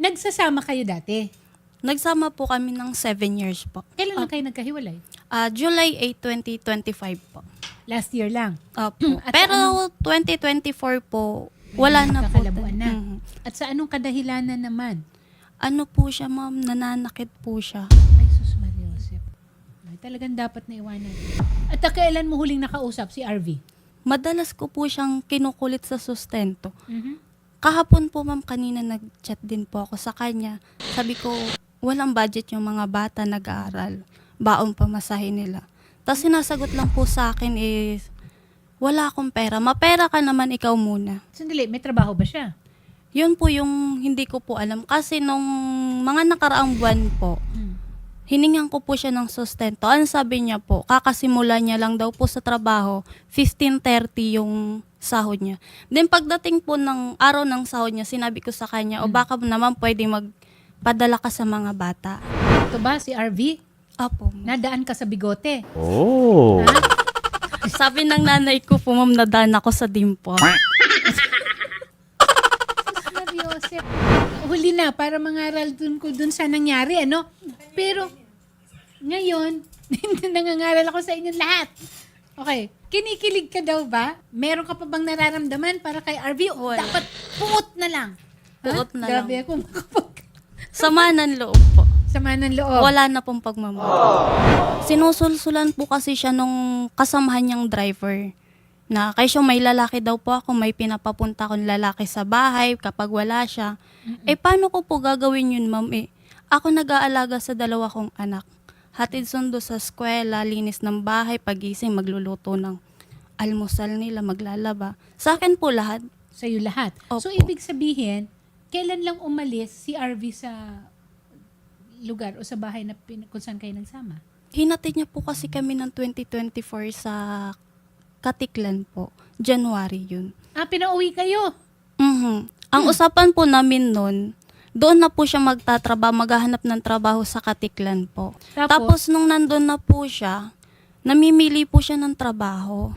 Nagsasama kayo dati? Nagsama po kami ng 7 years po. Kailan lang kayo nagkahiwalay? July 8, 2025 po. Last year lang. Opo. At Pero 2024 po, wala na po. Kakalabuan na. Mhm. At sa anong kadahilanan naman? Ano po siya, ma'am? Nananakit po siya. Ay, sus Maria Josep. Ay, talagang dapat na iwanan. At kailan mo huling nakausap si RV? Madalas ko po siyang kinukulit sa sustento. Mhm. Kahapon po, ma'am, kanina nag-chat din po ako sa kanya. Sabi ko, walang budget yung mga bata nag-aaral. Baon pamasahe nila. Tapos sinasagot lang po sa akin is, wala akong pera. Mapera ka naman ikaw muna. Sandali, may trabaho ba siya? Yun po yung hindi ko po alam. Kasi nung mga nakaraang buwan po, hiningan ko po siya ng sustento. Ano sabi niya po, kakasimula niya lang daw po sa trabaho, 15:30 yung sahod niya. Then pagdating po ng araw ng sahod niya, sinabi ko sa kanya, o baka naman pwede magpadala ka sa mga bata. Ito ba si RV? Opo. Ma'am. Nadaan ka sa bigote? Oh. Ha? Sabi ng nanay ko po, ma'am, nadaan ako sa dimple. Sus Maria Josep. Huli na para mangaral dun sa nangyari, ano? Pero, ngayon, nangangaral ako sa inyong lahat. Okay. Kinikilig ka daw ba? Meron ka pa bang nararamdaman para kay RV? O Wala. dapat puot na lang? Ha? Puot na Grabe lang. ako makapag... Sama ng loob po. Sama ng loob. Wala na pong pagmamahal. Sinusulsulan po kasi siya nung kasamahan niyang driver. Na kayo may lalaki daw po ako, may pinapapunta akong lalaki sa bahay kapag wala siya. Paano ko po gagawin yun, ma'am? Ako nag-aalaga sa 2 kong anak. Hatid sundo sa eskwela, linis ng bahay, pagising, magluluto ng almusal nila, maglalaba. Sa akin po lahat. Sa'yo lahat. So, Opo. ibig sabihin, kailan lang umalis si RV sa lugar o sa bahay na kung saan kayo nagsama? Hinatid niya po kasi kami ng 2024 sa Katiklan po. January yun. Pinauwi kayo. Mhm. Ang usapan po namin nun, doon na po siya maghahanap ng trabaho sa Katiklan po. Tapos nung nandun na po siya, namimili po siya ng trabaho.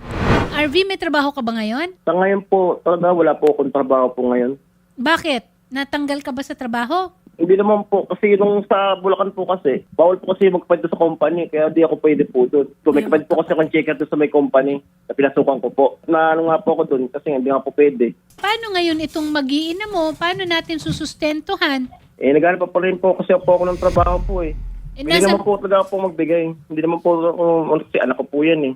RV, may trabaho ka ba ngayon? Sa ngayon po, talaga wala po akong trabaho po ngayon. Bakit? Natanggal ka ba sa trabaho? Hindi naman po, kasi nung sa Bulacan po kasi, bawal po kasi magpapad sa company, kaya di ako pwede po doon. So may kapad po kasi akong checker doon sa may company na pinasukan ko po. Na ano nga po ako doon, kasi hindi nga po pwede. Paano ngayon itong mag-iina mo? Paano natin susustentuhan? Naghanap pa rin po kasi ako ng trabaho po eh. Hindi naman po talaga po magbigay. Hindi naman po, kasi anak ko po yan eh.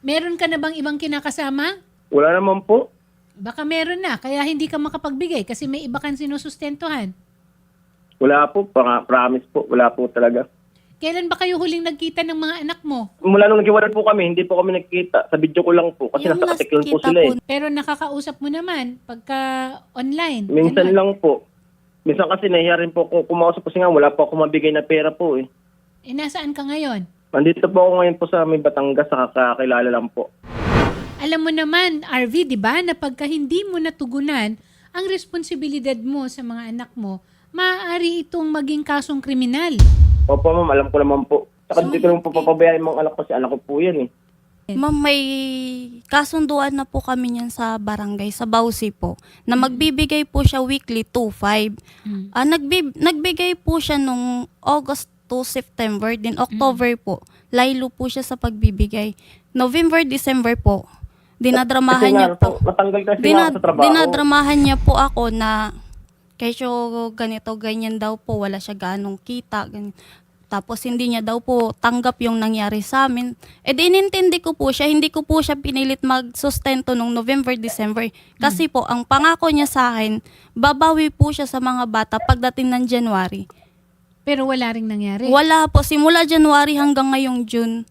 Meron ka na bang ibang kinakasama? Wala naman po. Baka meron na, kaya hindi ka makapagbigay kasi may iba kang sinusustentuhan. Wala po, promise po, wala po talaga. Kailan ba kayo huling nagkita ng mga anak mo? Mula nung naghiwalay po kami, hindi po kami nagkita. Sa video ko lang po, kasi Yung nasa last Katiklan po kita sila eh. Pero nakakausap mo naman pagka online. Minsan Ganun. lang po. Minsan kasi nahiya rin po kung kumausap po kasi nga, wala po ako mabigay na pera po eh. Nasaan ka ngayon? Nandito po ako ngayon po sa may Batangas, sa kakakilala lang po. Alam mo naman, RV, di ba, na pagka hindi mo natugunan ang responsibilidad mo sa mga anak mo, maaari itong maging kasong kriminal. Opo ma'am, alam ko naman po. Saka hindi ko naman po papabayaan yung mga anak ko kasi anak ko po yan eh. Ma'am, may kasunduan na po kami niyan sa barangay, sa Bausi po, na magbibigay po siya weekly 2,500. Nagbigay po siya nung August to September, din October po. Laylo po siya sa pagbibigay. November, December po. Dinadramahan Kasi niya nga po. natanggal kasi nga ako sa trabaho. Dinadramahan niya po ako na kesyo ganito, ganyan daw po, wala siya ganong kita. Ganyan. Tapos hindi niya daw po tanggap yung nangyari sa amin. Inintindi ko po siya, hindi ko po siya pinilit magsustento nung November, December. Kasi po, ang pangako niya sa akin, babawi po siya sa mga bata pagdating ng January. Pero wala ring nangyari. Wala po, simula January hanggang ngayong June,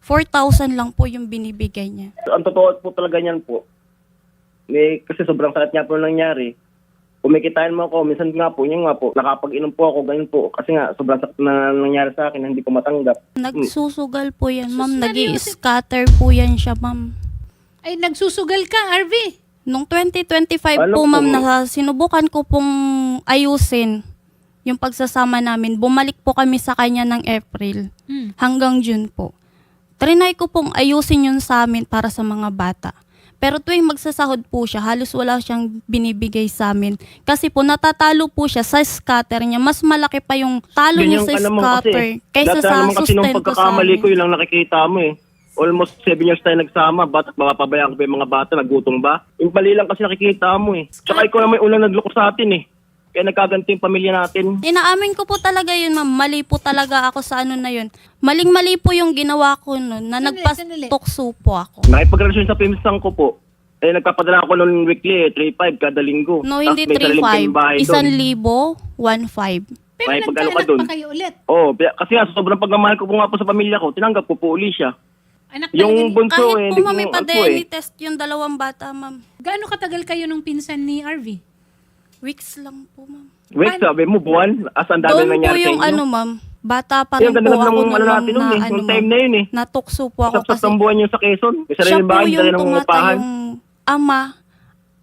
4,000 lang po yung binibigay niya. Ang totoo po talaga niyan po. Kasi sobrang sakit niya po nangyari. Kumikitain mo ako, minsan nga po, yun nga po, nakapag-inom po ako, ganyan po. Kasi nga, sobrang sakit na nangyari sa akin, hindi ko matanggap. Nagsusugal po yan, ma'am. Sus, Nag-i-scatter po yan siya, ma'am. Ay, nagsusugal ka, RV. Nung 2025 Ano po, po? ma'am, sinubukan ko pong ayusin yung pagsasama namin. Bumalik po kami sa kanya ng April hanggang June po. Trinay ko pong ayusin yun sa amin para sa mga bata. Pero tuwing magsasahod po siya, halos wala siyang binibigay sa amin. Kasi po natatalo po siya sa scatter niya. Mas malaki pa yung talo niya sa scatter kaysa dati sa naman kasi nung sustento sa pagkakamali ko, amin. yun lang nakikita mo eh. Almost 7 years tayo nagsama, ba't mapapabayaan ko ba yung mga bata, nagutong ba? Yung pali lang kasi nakikita mo eh. Tsaka ikaw naman yung unang nagloko sa atin eh. Kaya nagkaganti yung pamilya natin. Inaamin ko po talaga yun, ma'am. Mali po talaga ako sa ano na yun. Maling-mali po yung ginawa ko nun na Sandali. nagpastukso po ako. Nakipagrelasyon sa pinsan ko po. Eh, nagpapadala ako noon weekly 3,500 kada linggo. No, Tapos hindi may sariling kayong bahay 3,500. doon. 1,000, 1,500. Pero May pag-ano ka nagkaanak dun? pa kayo ulit. Oo, kasi nga sobrang pagmamahal ko po nga po sa pamilya ko, tinanggap ko po uli siya. Anak talaga Yung ni... bunso Kahit eh, po, hindi ma'am, ko may ako pa-DNA test yung dalawang bata, ma'am. Gaano katagal kayo nung pinsan ni RV? Weeks lang po, ma'am. Wait, sabi mo, buwan? As ang dami Doon po nangyari sa yung inyo. ano, ma'am. Bata pa Yung rin ganda po ng ako ano natin nun eh, nung time na yun eh. Natukso po ako Sapsap kasi ng buwan yung sa Quezon. May siya sariling po bahay, yung dali ng upahan. tumatayong ama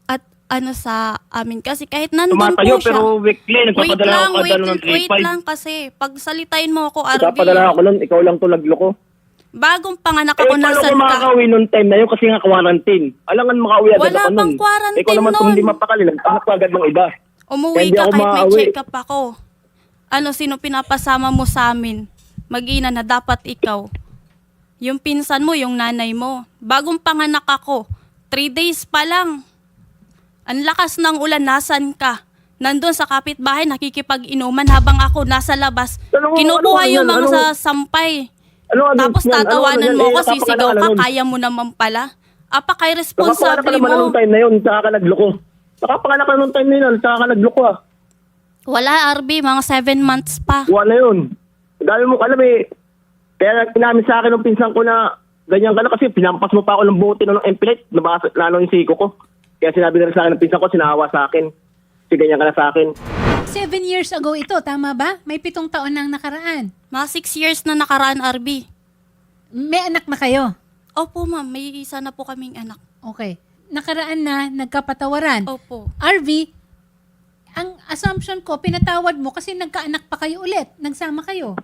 at ano sa amin. Kasi kahit nandun Tumatayo po siya. pero weekly, nagpapadala ako kada ng Wait 3,500. lang kasi. Pag salitain mo ako, RV. Nagpapadala ako nun, ikaw lang to nagloko. Bagong panganak Eh, ako, paano nasan ko ka? makakauwi nung time na yun kasi nga quarantine? Alangan makauwi agad Wala ako nun. pang quarantine Ikaw naman nun. kung hindi mapakali, nagpahanap ka agad ng iba. Umuwi Kaya hindi ka ako kahit may makauwi. check-up ako. Ano, sino pinapasama mo sa amin? Mag-ina na dapat ikaw. Yung pinsan mo, yung nanay mo. Bagong panganak ako. 3 days pa lang. Ang lakas ng ulan, nasan ka? Nandun sa kapitbahay, nakikipag-inuman habang ako nasa labas. Kinukuha yung mga sa sampay. Tapos tatawanan mo ako, sisigaw ka, kaya mo naman pala. Apakay Nakapanganak ka responsable naman nung mo. time na yun, saka ka nagloko. Nakapanganak ka nung time na yun, saka ka nagloko ah. Wala, RB, mga 7 months pa. Wala yun. Dami mo alam eh. Kaya pinamin sa akin ng pinsan ko na ganyan ka na kasi pinampas mo pa ako ng bote ng empilate. Lalo yung siko ko. Kaya sinabi na rin sa akin ng pinsan ko, sinawa sa akin. Kasi ganyan ka na sa akin. 7 years ago ito, tama ba? May 7 taon nang nakaraan. Mga 6 years na nakaraan, RB. May anak na kayo. Opo, ma'am. May isa na po kaming anak. Okay. Nakaraan na, nagkapatawaran. Opo. RV, ang assumption ko, pinatawad mo kasi nagkaanak pa kayo ulit. Nagsama kayo.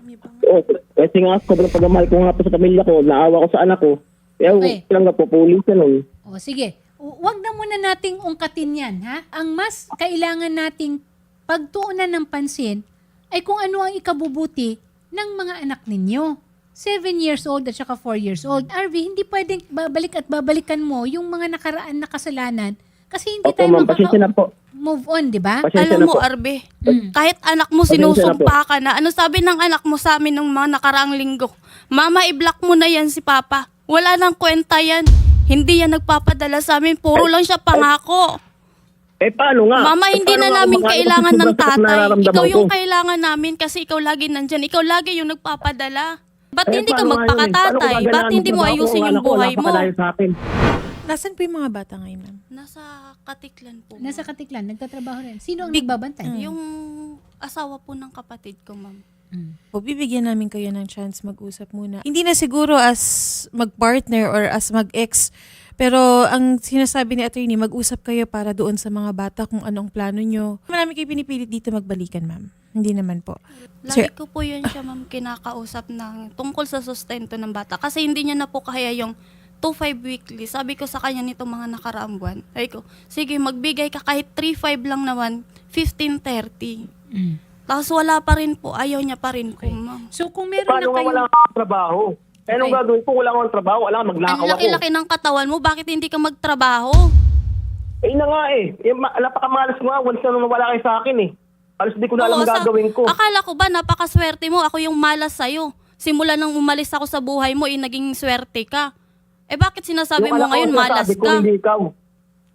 Oo, kasi nga sobrang pagmamahal ko nga po sa pamilya ko, naawa ko sa anak ko. Kaya Okay. lang po, pulis na nun. O sige, wag na muna nating ungkatin yan, ha? Ang mas kailangan nating pagtuunan ng pansin ay kung ano ang ikabubuti ng mga anak ninyo. 7 years old at saka 4 years old. RV, hindi pwedeng babalik at babalikan mo yung mga nakaraan na kasalanan kasi hindi Opo tayo ma'am, pasensya na po. move on, di ba? Pasensya Alam na mo, po. Arbe, Mm. kahit anak mo Pasensya na sinusumpa ka na, ano sabi ng anak mo sa amin nung mga nakaraang linggo? Mama, i-block mo na yan si Papa. Wala nang kwenta yan. Hindi yan nagpapadala sa amin. Puro lang siya pangako. Eh paano nga? Mama, Eh, hindi paano na nga namin kumakain kailangan kasi ng sobrang sakit na tatay. nararamdaman Ikaw yung ko? kailangan namin kasi ikaw lagi nandyan. Ikaw lagi yung nagpapadala. Ba't Eh, hindi ka paano nga yun? Paano ko magpakatatay? gagalaan Ba't hindi ng mo trabaho ayusin kung yung anak ko, buhay mo? napakalayo sa akin. Nasaan po yung mga bata ngayon, ma'am? Nasa Katiklan po. Nasa Katiklan, nagtatrabaho rin. Sino ang Big- nagbabantay? Yung asawa po ng kapatid ko, ma'am. O bibigyan namin kayo ng chance mag-usap muna. Hindi na siguro as mag-partner or as mag-ex, pero ang sinasabi ni attorney, mag-usap kayo para doon sa mga bata kung anong plano nyo. Marami kayo pinipilit dito magbalikan, ma'am. Hindi naman po. Lagi ko po yun siya, ma'am, kinakausap ng tungkol sa sustento ng bata. Kasi hindi niya na po kaya yung 2-5 weekly. Sabi ko sa kanya nitong mga nakaraang buwan. Sabi ko, sige, magbigay ka kahit 3-5 lang naman, 15-30. Mm. Tapos wala pa rin po, ayaw niya pa rin po, ma'am. So kung meron Paano na nga kayo... wala akong trabaho? Eh, anong Okay. gagawin ko? Wala akong trabaho. Wala, Ang magnakaw ako. laki-laki ng katawan mo, bakit hindi ka magtrabaho? Eh, na nga eh. Napakamalas ko nga. Once na nawala kayo sa akin eh. Alas di ko na alam Oo, ang gagawin ko. Akala ko ba, napakaswerte mo, ako yung malas sa'yo. Simula nang umalis ako sa buhay mo, naging swerte ka. Eh bakit sinasabi Yung mo anak ko, ngayon malas sinasabi ko, ka? Hindi ikaw.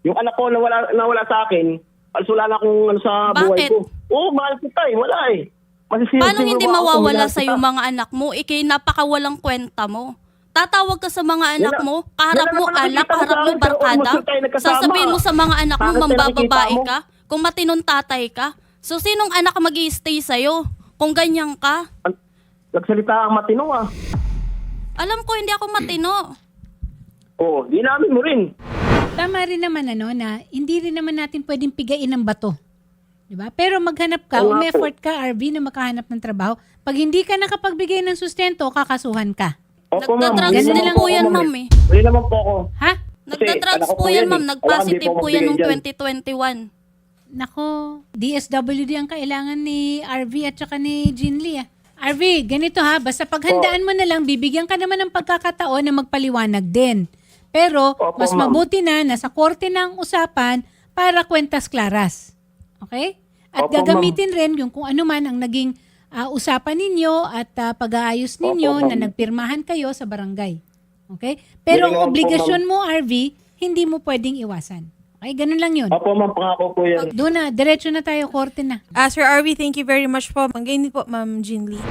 Yung anak ko nawala sa akin, alas wala na akong ano sa buhay Bakit? ko. Oo, mahal kita eh. Wala eh. Masisira Paano hindi mawawala sa iyo yung mga anak mo? Ikay napakawalang kwenta mo. Tatawag ka sa mga anak Yan na- mo, kaharap yan na mo naman alak, nakikita mo kaharap sa mo akin, pero barkada. almost tayo nagkasama. Sasabihin mo sa mga anak mo, Bakit tayo mambababae nakikita mo? ka, kung matinong tatay ka. So sinong anak mag-i-stay sa'yo? Kung ganyan ka? Nagsalita ang matino ah. Alam ko hindi ako matino. Oo, di namin mo rin. Tama rin naman na hindi rin naman natin pwedeng pigain ng bato. 'Di ba? Pero maghanap ka, Oo nga po. umeffort ka, RV, na makahanap ng trabaho. Pag hindi ka nakapagbigay ng sustento, kakasuhan ka. Opo, ma'am. Nagtatrags Ganun din lang po yan, ma'am eh. Huli naman po ako. Ha? Nagda-drugs anak ko po yan, ma'am. Wala kang Nag-positive di po po yan noong magbigay 2021. Nako, DSWD ang kailangan ni RV at saka ni Jinly. RV, ganito ha, basta paghandaan mo na lang, bibigyan ka naman ng pagkakataon na magpaliwanag din. Pero, Opo, mas ma'am. mabuti na nasa korte ng usapan para kwentas klaras. Okay? At Opo, gagamitin rin yung kung ano man ang naging usapan ninyo at pag-aayos ninyo Opo, na ma'am. nagpirmahan kayo sa barangay. Okay? Pero ang Yun naman po, obligasyon mo, RV, hindi mo pwedeng iwasan. Okay? Ganun lang yun. Opo, ma'am, pangako po yan. Doon na, diretso na tayo, korte na. Sir RV, thank you very much po. Magayon din po, Ma'am Jean Lee.